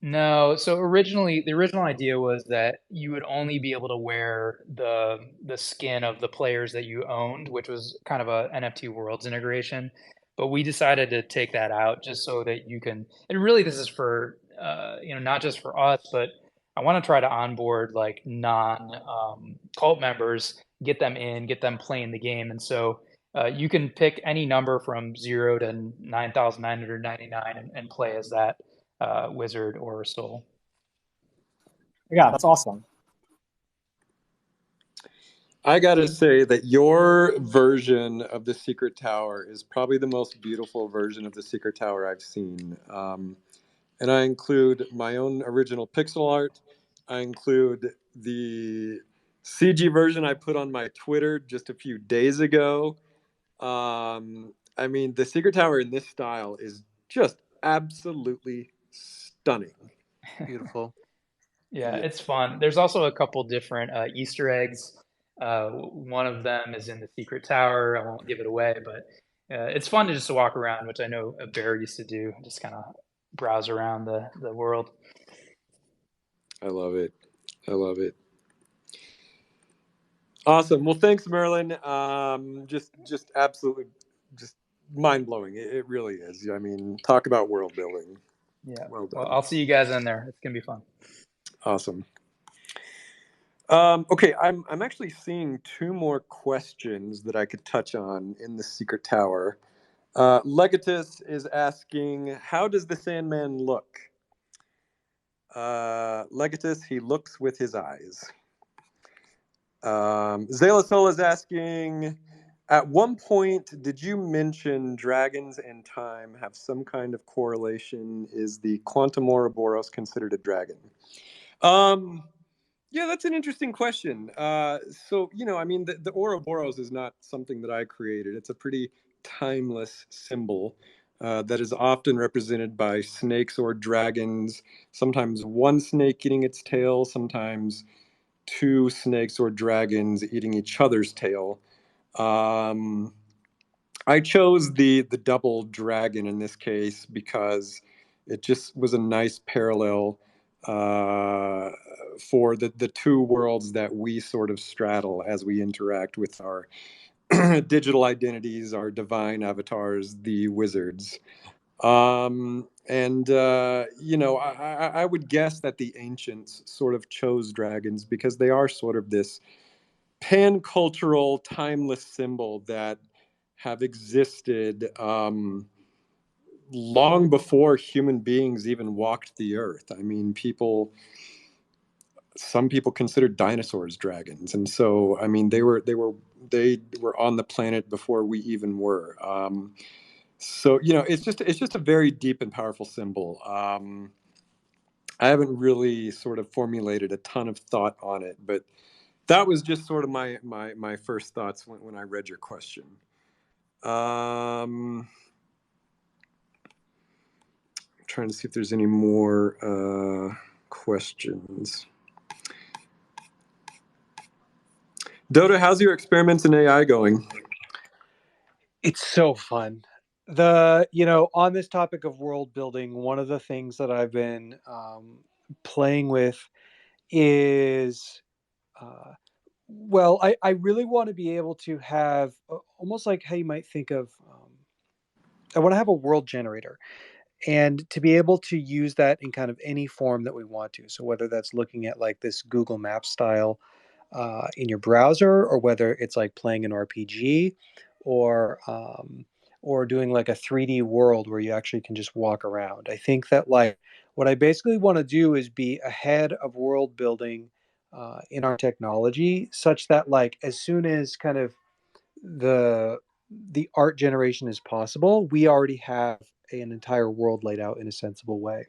No, so originally the original idea was that you would only be able to wear the skin of the players that you owned, which was kind of a NFT Worlds integration. But we decided to take that out just so that you can. And really, this is for not just for us, but I want to try to onboard like non cult members, get them in, get them playing the game, and so. You can pick any number from 0 to 9,999 and play as that wizard or soul. Yeah, that's awesome. I gotta say that your version of the Secret Tower is probably the most beautiful version of the Secret Tower I've seen. And I include my own original pixel art. I include the CG version I put on my Twitter just a few days ago. I mean, the Secret Tower in this style is just absolutely stunning. Beautiful. Yeah, Yeah. it's fun. There's also a couple different Easter eggs. One of them is in the Secret Tower. I won't give it away, but it's fun to just walk around, which I know Bear used to do, just kind of browse around the world. I love it. I love it. Awesome. Well, thanks, Merlin. Just absolutely, just mind blowing. It really is. I mean, talk about world building. Yeah. Well Well, done. I'll see you guys in there. It's gonna be fun. Awesome. Okay, I'm actually seeing two more questions that I could touch on in the Secret Tower. Legatus is asking, how does the Sandman look? Legatus, he looks with his eyes. Zalasol is asking, at one point, did you mention dragons and time have some kind of correlation? Is the quantum Ouroboros considered a dragon? Yeah, that's an interesting question. So, I mean, the Ouroboros is not something that I created. It's a pretty timeless symbol that is often represented by snakes or dragons, sometimes one snake eating its tail, sometimes two snakes or dragons eating each other's tail. I chose the double dragon in this case because it just was a nice parallel for the two worlds that we sort of straddle as we interact with our digital identities, our divine avatars, the wizards. I would guess that the ancients sort of chose dragons because they are sort of this pan-cultural, timeless symbol that have existed long before human beings even walked the earth. I mean, some people considered dinosaurs dragons, and so I mean, they were on the planet before we even were. So it's just a very deep and powerful symbol. I haven't really sort of formulated a ton of thought on it, but that was just sort of my first thoughts when I read your question. I'm trying to see if there's any more questions. Dotta, how's your experiments in AI going? It's so fun. On this topic of world building, one of the things that I've been playing with is, I really want to be able to have almost like how you might think of, I want to have a world generator and to be able to use that in kind of any form that we want to. So whether that's looking at like this Google Maps style in your browser, or whether it's like playing an RPG, or or doing like a 3D world where you actually can just walk around. I think that like What I basically want to do is be ahead of world building in our technology, such that like as soon as kind of the the art generation is possible, we already have an entire world laid out in a sensible way.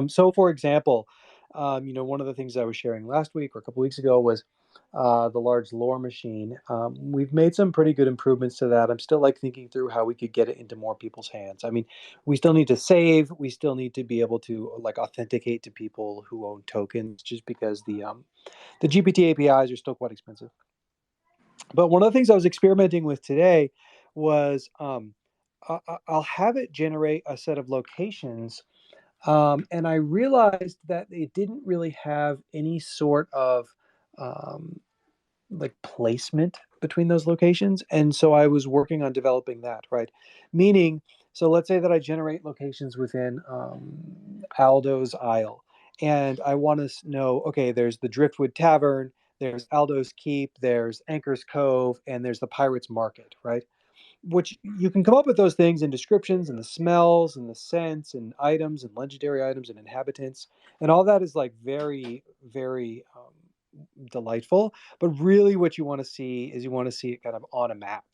So, for example, one of the things I was sharing last week or a couple weeks ago was the large lore machine. We've made some pretty good improvements to that. I'm still like thinking through how we could get it into more people's hands. I mean, we still need to save. We still need to be able to like authenticate to people who own tokens, just because the GPT APIs are still quite expensive. But one of the things I was experimenting with today was I'll have it generate a set of locations, and I realized that it didn't really have any sort of um, like placement between those locations. And so I was working on developing that, right? Meaning, so let's say that I generate locations within Aldo's Isle, and I want to know, okay, there's the Driftwood Tavern, there's Aldo's Keep, there's Anchor's Cove, and there's the Pirates Market, right? Which you can come up with those things in descriptions and the smells and the scents and items and legendary items and inhabitants, and all that is like very, very delightful. But really, what you want to see is you want to see it kind of on a map.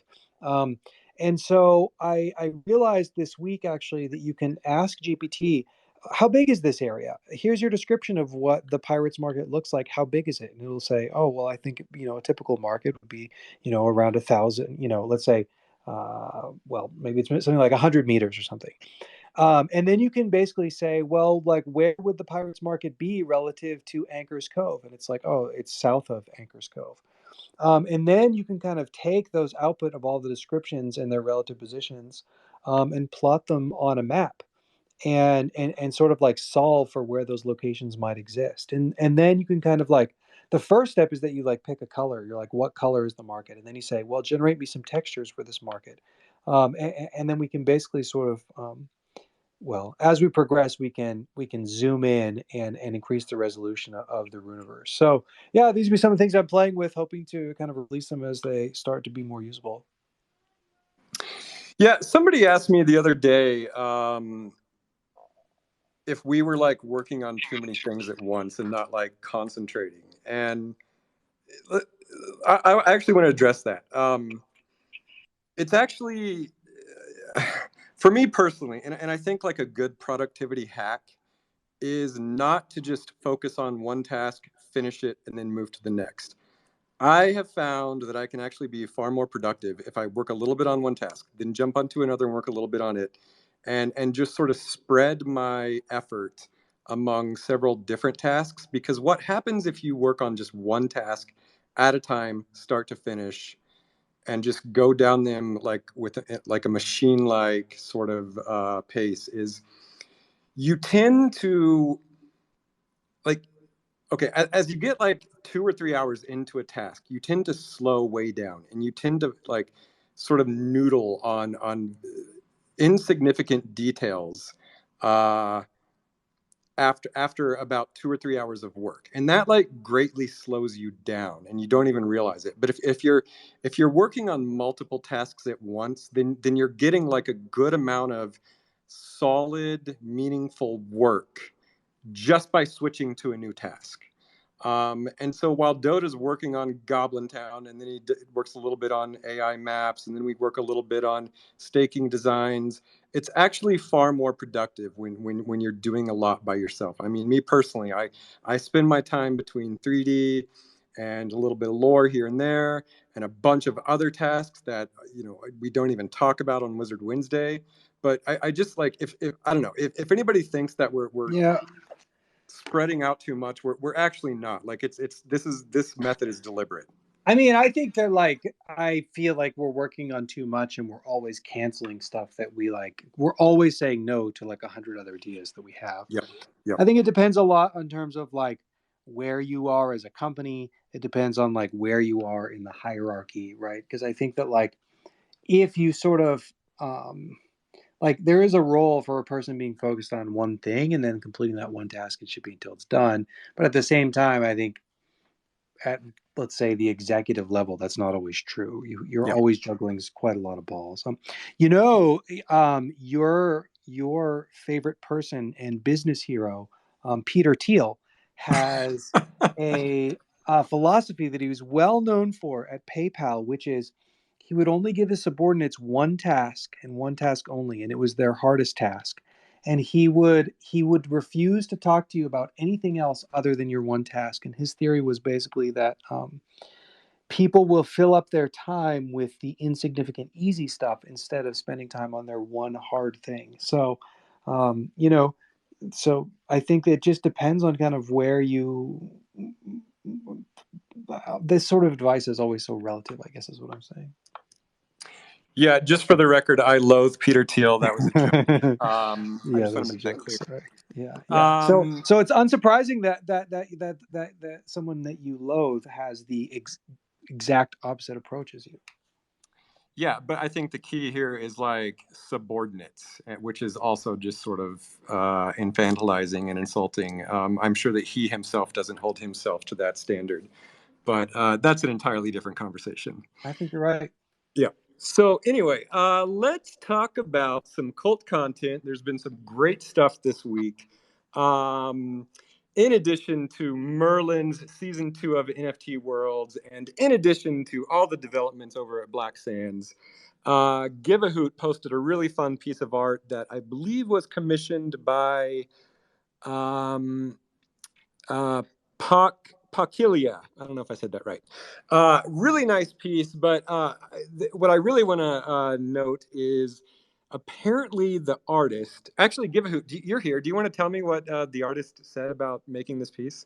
Um, and so I realized this week actually that you can ask GPT, how big is this area? Here's your description of what the Pirates Market looks like. How big is it? And it'll say, oh, well, I think, a typical market would be, around 1,000, let's say, well, maybe it's something like 100 meters or something. And then you can basically say, well, like, where would the Pirates Market be relative to Anchor's Cove? And it's like, oh, it's south of Anchor's Cove. And then you can kind of take those output of all the descriptions and their relative positions, and plot them on a map, and sort of like solve for where those locations might exist. And then you can kind of like, the first step is that you like pick a color. You're like, what color is the market? And then you say, well, generate me some textures for this market. And then we can basically sort of well, as we progress, we can zoom in and increase the resolution of the Runiverse. So yeah, these would be some of the things I'm playing with, hoping to kind of release them as they start to be more usable. Yeah, somebody asked me the other day if we were like working on too many things at once and not like concentrating. And I actually want to address that. It's actually, for me personally, and I think like a good productivity hack is not to just focus on one task, finish it, and then move to the next. I have found that I can actually be far more productive if I work a little bit on one task, then jump onto another and work a little bit on it, and just sort of spread my effort among several different tasks. Because what happens if you work on just one task at a time, start to finish, and just go down them like with like a machine-like sort of pace, is you tend to like, okay, as you get like 2 or 3 hours into a task, you tend to slow way down, and you tend to like sort of noodle on insignificant details after about 2 or 3 hours of work, and that like greatly slows you down, and you don't even realize it. But if you're working on multiple tasks at once, then you're getting like a good amount of solid, meaningful work just by switching to a new task. And so while Dota's working on GoblinTown, and then he works a little bit on AI maps, and then we work a little bit on staking designs, it's actually far more productive when you're doing a lot by yourself. I mean, me personally, I spend my time between 3D and a little bit of lore here and there, and a bunch of other tasks that we don't even talk about on Wizard Wednesday. But I just like, if I don't know, if anybody thinks that we're Yeah. spreading out too much, we're actually not. Like, this method is deliberate. I mean, I think that like, I feel like we're working on too much, and we're always canceling stuff that we like. We're always saying no to like 100 other ideas that we have. Yep. Yep. I think it depends a lot in terms of like where you are as a company. It depends on like where you are in the hierarchy, right? Because I think that like, if you sort of like, there is a role for a person being focused on one thing and then completing that one task and shipping until it's done. But at the same time, I think at, let's say, the executive level, that's not always true. You're Yep. always juggling quite a lot of balls. Your your favorite person and business hero, Peter Thiel, has a philosophy that he was well known for at PayPal, which is he would only give his subordinates one task and one task only, and it was their hardest task. And he would refuse to talk to you about anything else other than your one task. And his theory was basically that people will fill up their time with the insignificant, easy stuff instead of spending time on their one hard thing. So, you know, so I think it just depends on kind of where you. This sort of advice is always so relative, I guess is what I'm saying. Yeah, just for the record, I loathe Peter Thiel. That was a joke. I Yeah, just want that's to a make that joke. clear. Sorry. Yeah. So it's unsurprising that someone that you loathe has the exact opposite approach as you. Yeah, but I think the key here is like subordinates, which is also just sort of infantilizing and insulting. I'm sure that he himself doesn't hold himself to that standard, but that's an entirely different conversation. I think you're right. Yeah. So anyway, let's talk about some cult content. There's been some great stuff this week. In addition to Merlin's season 2 of NFT Worlds, and in addition to all the developments over at Black Sands, GiveaHoot posted a really fun piece of art that I believe was commissioned by Pakilia. I don't know if I said that right. Really nice piece, but what I really want to note is apparently the artist, actually, GiveaHoot, you're here. Do you want to tell me what the artist said about making this piece?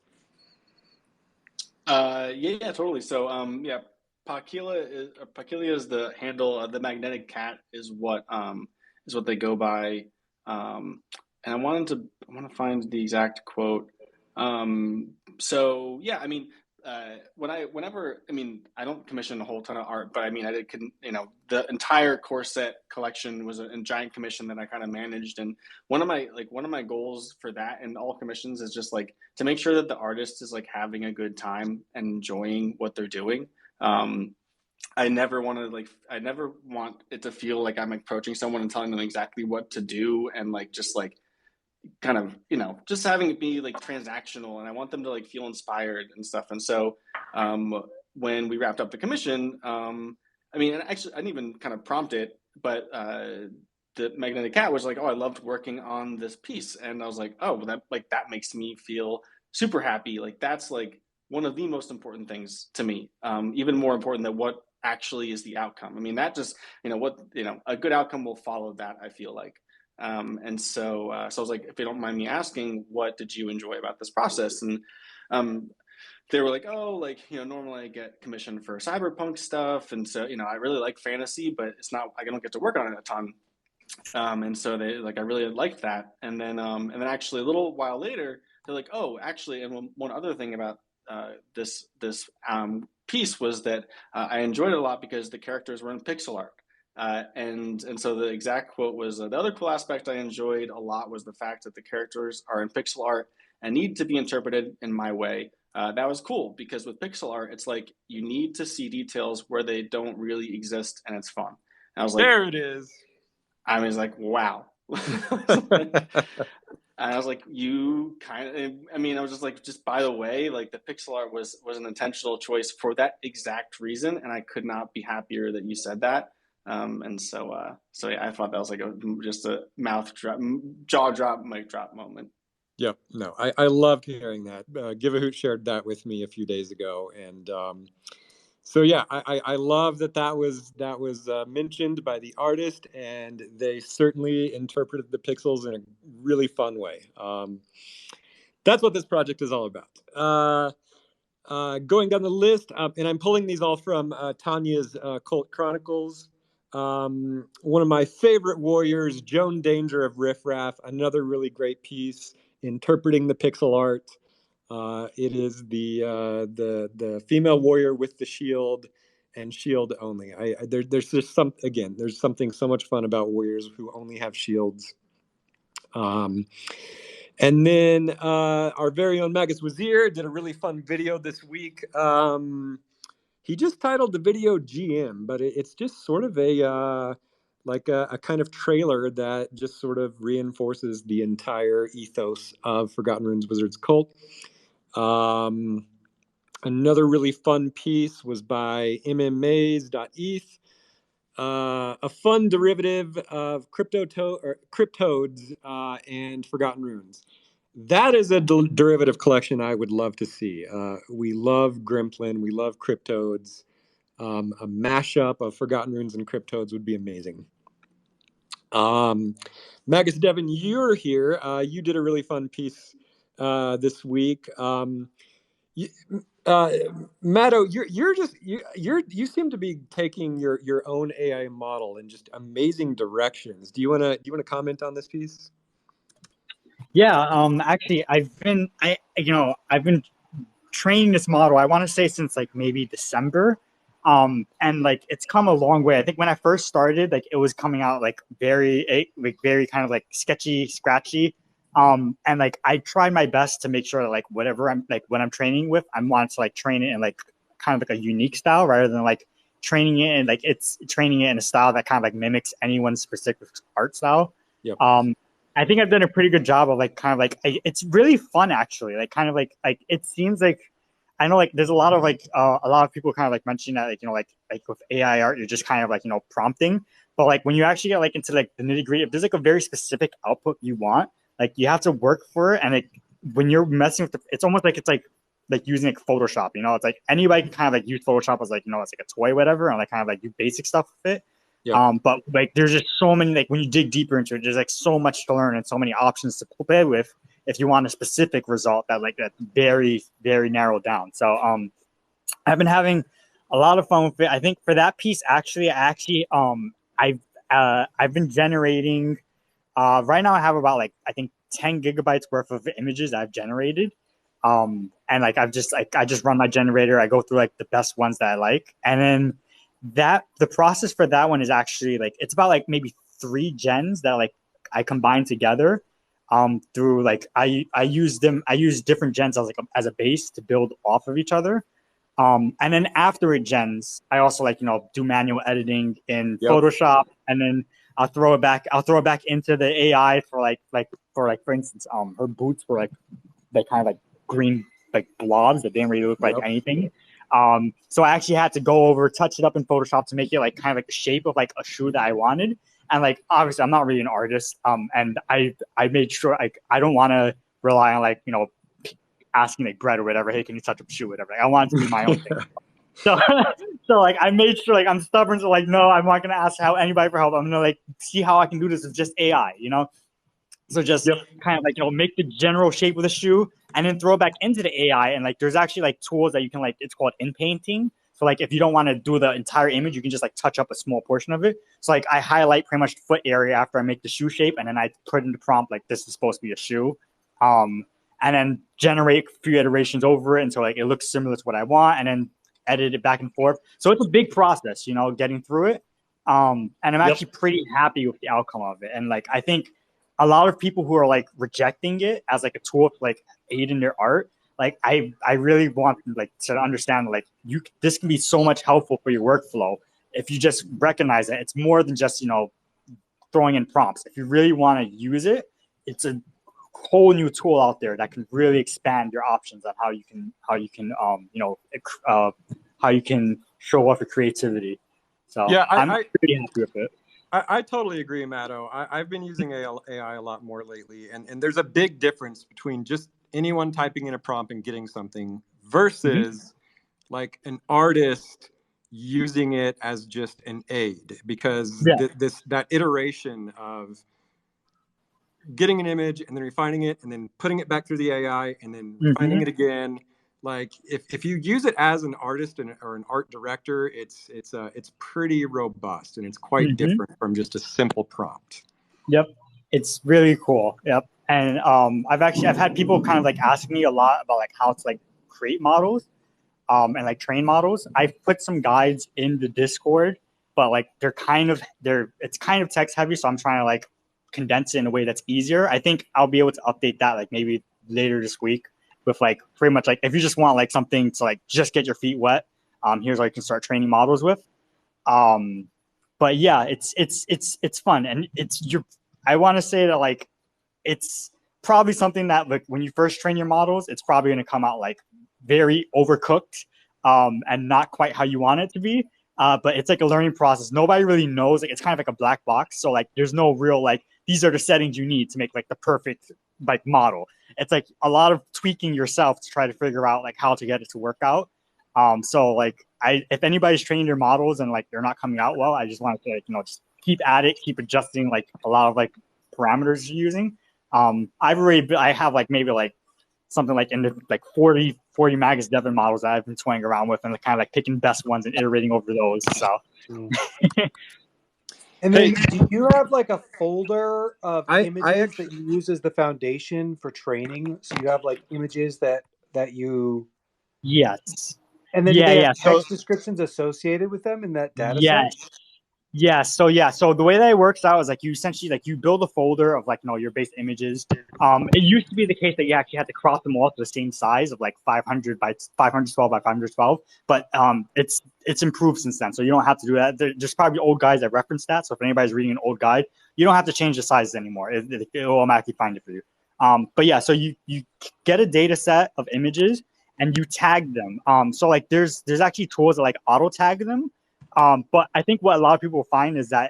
Yeah, totally. So, yeah, Pakilia is the handle. The magnetic cat is what they go by. And I want to find the exact quote. So yeah, I mean, I don't commission a whole ton of art, but I mean, the entire core set collection was a giant commission that I kind of managed. And one of my goals for that and all commissions is just like to make sure that the artist is like having a good time and enjoying what they're doing. I never want it to feel like I'm approaching someone and telling them exactly what to do and like just like kind of just having it be like transactional, and I want them to like feel inspired and stuff. And so when we wrapped up the commission, and actually I didn't even kind of prompt it, but the magnetic cat was like, oh, I loved working on this piece, and I was like, oh, that makes me feel super happy. Like that's like one of the most important things to me, even more important than what actually is the outcome. I mean, that just a good outcome will follow that, I feel like. And so I was like, if you don't mind me asking, what did you enjoy about this process? And they were like, oh, like, normally I get commissioned for cyberpunk stuff. And so, I really like fantasy, but it's not, I don't get to work on it a ton. And so they like, I really liked that. And then actually a little while later, they're like, oh, actually, and one other thing about this piece was that I enjoyed it a lot because the characters were in pixel art. And so the exact quote was, the other cool aspect I enjoyed a lot was the fact that the characters are in pixel art and need to be interpreted in my way. That was cool because with pixel art, it's like you need to see details where they don't really exist, and it's fun. And I was like, there it is. I was like, wow. And I was like, you kind of, I was just like, just by the way, like the pixel art was an intentional choice for that exact reason. And I could not be happier that you said that. And so yeah, I thought that was like just a mouth drop, jaw drop, mic drop moment. Yep. No, I loved hearing that. GiveaHoot shared that with me a few days ago. And so yeah, I love that was mentioned by the artist, and they certainly interpreted the pixels in a really fun way. That's what this project is all about. Going down the list, and I'm pulling these all from Tanya's Cult Chronicles. One of my favorite warriors, Joan Danger of Riff Raff, another really great piece interpreting the pixel art. It is the female warrior with the shield and shield only. There's just there's something so much fun about warriors who only have shields. And then our very own Magus Wazir did a really fun video this week. He just titled the video GM, but it's just sort of a like a kind of trailer that just sort of reinforces the entire ethos of Forgotten Runes Wizards Cult. Another really fun piece was by mmmaze.eth, a fun derivative of Cryptodes and Forgotten Runes. That is a derivative collection I would love to see. We love Grimplin, we love Cryptodes. A mashup of Forgotten Runes and Cryptodes would be amazing. Magus Devin, you're here. You did a really fun piece this week. Matto, you seem to be taking your own AI model in just amazing directions. Do you wanna comment on this piece? Yeah, actually, I've been training this model. I want to say since like maybe December, and like it's come a long way. I think when I first started, like it was coming out like very kind of like sketchy, scratchy. And like I tried my best to make sure that like whatever I'm like when I'm training with, I want to like train it in like kind of like a unique style rather than like training it in like it's training it in a style that kind of like mimics anyone's specific art style. Yep. I think I've done a pretty good job of like kind of like it's really fun actually. Like kind of like it seems like I know like there's a lot of people kind of like mentioning that like with AI art you're just kind of like prompting, but like when you actually get like into like the nitty gritty, if there's like a very specific output you want, like you have to work for it, and like when you're messing with it's almost like it's like using like Photoshop. It's like anybody can kind of like use Photoshop as like it's like a toy, whatever, and like kind of like do basic stuff with it. Yeah. But like there's just so many like when you dig deeper into it, there's like so much to learn and so many options to play with if you want a specific result that's very, very narrowed down. So I've been having a lot of fun with it. I think for that piece I've been generating right now I have about like I think 10 gigabytes worth of images I've generated. And like I just run my generator, I go through like the best ones that I like, and then the process for that one is actually like it's about like maybe 3 gens that like I combine together through like I use different gens as a base to build off of each other, and then after it gens I also like do manual editing in Photoshop, and then I'll throw it back into the AI for instance her boots were like they kind of like green like blobs that didn't really look like anything. So I actually had to go over, touch it up in Photoshop to make it like kind of like the shape of like a shoe that I wanted. And like obviously I'm not really an artist. And I made sure like I don't want to rely on like asking like Brett or whatever, hey, can you touch up a shoe, whatever. Like, I want it to be my own thing. So like I made sure like I'm stubborn, so like no, I'm not gonna ask anybody for help. I'm gonna like see how I can do this with just AI, So just kind of like make the general shape of the shoe and then throw it back into the AI. And like there's actually like tools that you can like it's called in painting. So like if you don't want to do the entire image, you can just like touch up a small portion of it. So like I highlight pretty much the foot area after I make the shoe shape, and then I put in the prompt like this is supposed to be a shoe. And then generate a few iterations over it until like it looks similar to what I want, and then edit it back and forth. So it's a big process, getting through it. And I'm actually pretty happy with the outcome of it. And like I think a lot of people who are like rejecting it as like a tool to like aid in their art, like I really want like to understand like this can be so much helpful for your workflow if you just recognize that it's more than just throwing in prompts. If you really want to use it, it's a whole new tool out there that can really expand your options on how you can show off your creativity. So yeah, I'm pretty happy with it. I totally agree, Matto. I've been using AI a lot more lately, and there's a big difference between just anyone typing in a prompt and getting something versus like an artist using it as just an aid, because that iteration of getting an image and then refining it and then putting it back through the AI and then refining it again. Like if you use it as an artist or an art director, it's pretty robust, and it's quite different from just a simple prompt. Yep, it's really cool. Yep, and I've had people kind of like ask me a lot about like how to like create models, and like train models. I've put some guides in the Discord, but like it's kind of text heavy, so I'm trying to like condense it in a way that's easier. I think I'll be able to update that like maybe later this week with like pretty much like if you just want like something to like just get your feet wet, here's how you can start training models with. But But yeah, it's fun, and I want to say that like it's probably something that like when you first train your models, it's probably going to come out like very overcooked, and not quite how you want it to be. But it's like a learning process. Nobody really knows. Like it's kind of like a black box. So like there's no real like these are the settings you need to make like the perfect like model. It's like a lot of tweaking yourself to try to figure out like how to get it to work out. So like if anybody's training their models and like they're not coming out well, I just want to say like, just keep at it, keep adjusting like a lot of like parameters you're using. I have like maybe like something like in the like 40 Magus Devon models that I've been toying around with and kind of like picking best ones and iterating over those. So. And then do you have like a folder of images that you use as the foundation for training? So you have like images that you... Yes. And then do they have text descriptions associated with them in that data set? Yes. So the way that it works out is like you essentially like you build a folder of like your base images. It used to be the case that you actually had to crop them all to the same size of like 500 by 512 by 512, but it's improved since then. So you don't have to do that. There's probably old guides that reference that. So if anybody's reading an old guide, you don't have to change the sizes anymore. It'll automatically find it for you. But yeah, so you get a data set of images and you tag them. So like there's actually tools that like auto tag them. But I think what a lot of people find is that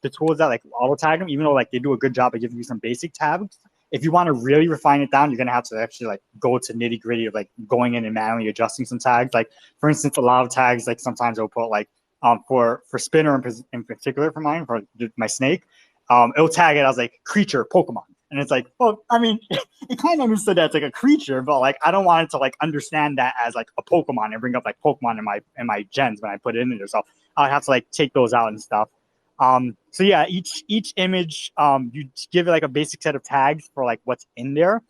the tools that like auto tag them, even though like they do a good job of giving you some basic tags, if you want to really refine it down, you're gonna have to actually like go to nitty gritty of like going in and manually adjusting some tags. Like for instance, a lot of tags like sometimes they'll put like for spinner in particular for mine for my snake, it'll tag it as like creature Pokemon. And it's like, well, I mean, it kind of understood that it's like a creature, but like I don't want it to like understand that as like a Pokemon and bring up like Pokemon in my gens when I put it in there. So I have to like take those out and stuff. So yeah, each image, you give it like a basic set of tags for like what's in there,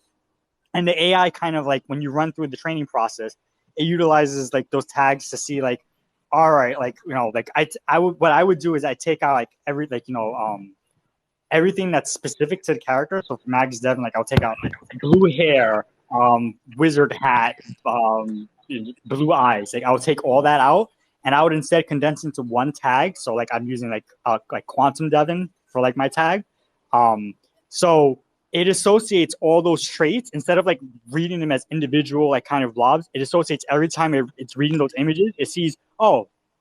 and the AI kind of like when you run through the training process, it utilizes like those tags to see like, all right, like like what I would do is I take out like every like everything that's specific to the character. So for Magus Devon, like I'll take out like blue hair, wizard hat, blue eyes. Like I'll take all that out, and I would instead condense into one tag. So like I'm using like Quantum Devon for like my tag. So it associates all those traits instead of like reading them as individual like kind of blobs. It associates every time it's reading those images. It sees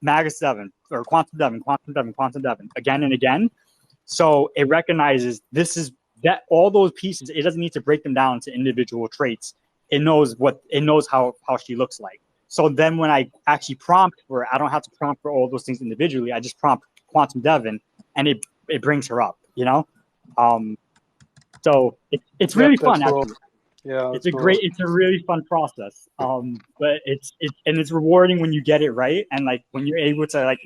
Magus Devon or Quantum Devon, Quantum Devon, Quantum Devon again and again. So it recognizes this is that all those pieces. It doesn't need to break them down to individual traits. It knows how she looks like. So then when I actually prompt for it, I don't have to prompt for all those things individually. I just prompt Quantum Devon, and it brings her up. So it's really fun. Cool. Actually. Yeah, it's a really fun process. But it's rewarding when you get it right, and like when you're able to like.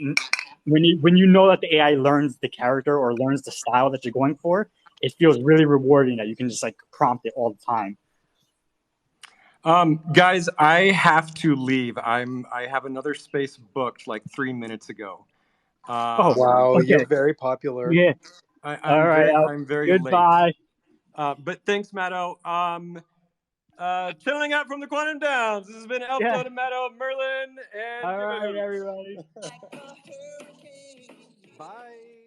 When you know that the AI learns the character or learns the style that you're going for, it feels really rewarding that you can just like prompt it all the time. Guys, I have to leave. I have another space booked like 3 minutes ago. Oh wow, okay. You're very popular. Yeah. I'm very goodbye. Late. But thanks, Matto. Chilling out from the Quantum Downs. This has been Elf, Dotta, Matto, Merlin, and all right, everybody. Bye.